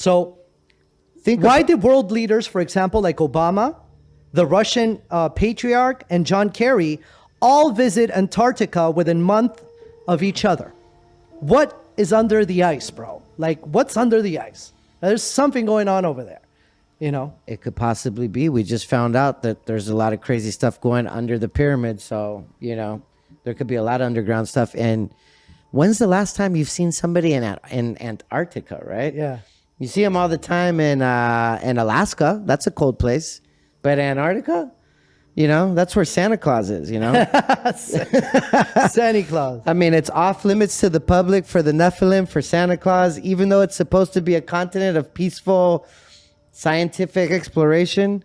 So why did world leaders, for example, like Obama, the Russian patriarch, and John Kerry all visit Antarctica within a month of each other? What is under the ice, bro? Like, what's under the ice? There's something going on over there, you know? It could possibly be. We just found out that there's a lot of crazy stuff going under the pyramid. So, you know, there could be a lot of underground stuff. And when's the last time you've seen somebody in Antarctica, right? Yeah. You see them all the time in Alaska. That's a cold place. But Antarctica, you know, that's where Santa Claus is, you know? Santa Claus. I mean, it's off limits to the public for the Nephilim, for Santa Claus, even though it's supposed to be a continent of peaceful scientific exploration.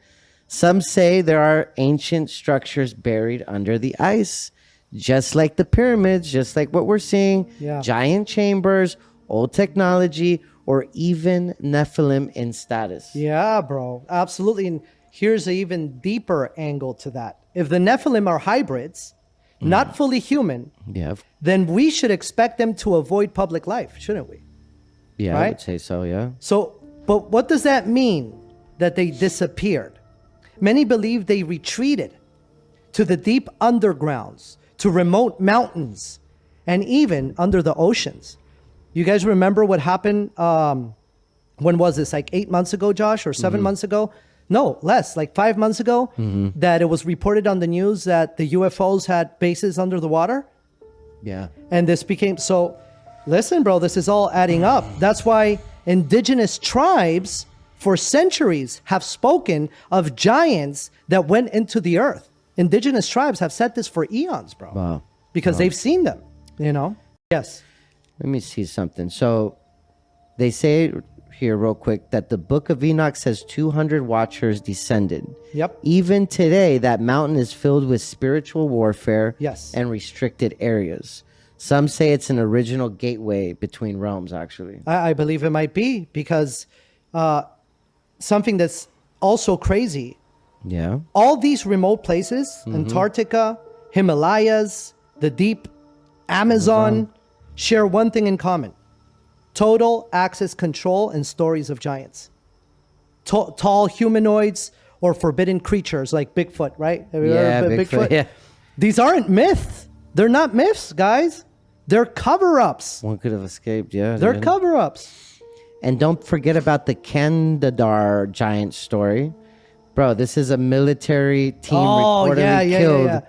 Some say there are ancient structures buried under the ice, just like the pyramids, just like what we're seeing. Yeah. Giant chambers, old technology, or even Nephilim in status. Yeah, bro. Absolutely. And here's an even deeper angle to that. If the Nephilim are hybrids, not fully human, then we should expect them to avoid public life, shouldn't we? Yeah, right? I would say so, yeah. So, but what does that mean that they disappeared? Many believe they retreated to the deep undergrounds, to remote mountains, and even under the oceans. You guys remember what happened, when was this, like 8 months ago, Josh, or 7 months ago? No, less, like 5 months ago, that it was reported on the news that the UFOs had bases under the water? Yeah. And this became, so listen, bro, this is all adding up. That's why indigenous tribes for centuries have spoken of giants that went into the earth. Indigenous tribes have said this for eons, bro. Wow. Because they've seen them, you know? Yes. Let me see something. So they say here real quick that the Book of Enoch says 200 watchers descended. Yep. Even today, that mountain is filled with spiritual warfare Yes. and restricted areas. Some say it's an original gateway between realms, actually. I believe it might be because something that's also crazy. Yeah. All these remote places, Antarctica, Himalayas, the deep Amazon, share one thing in common: total access control and stories of giants. Tall humanoids or forbidden creatures like Bigfoot, right? Yeah, Bigfoot. Yeah. These aren't myths. They're not myths, guys. They're cover-ups. One could have escaped, yeah. They're cover-ups. And don't forget about the Candahar giant story. Bro, this is a military team reportedly killed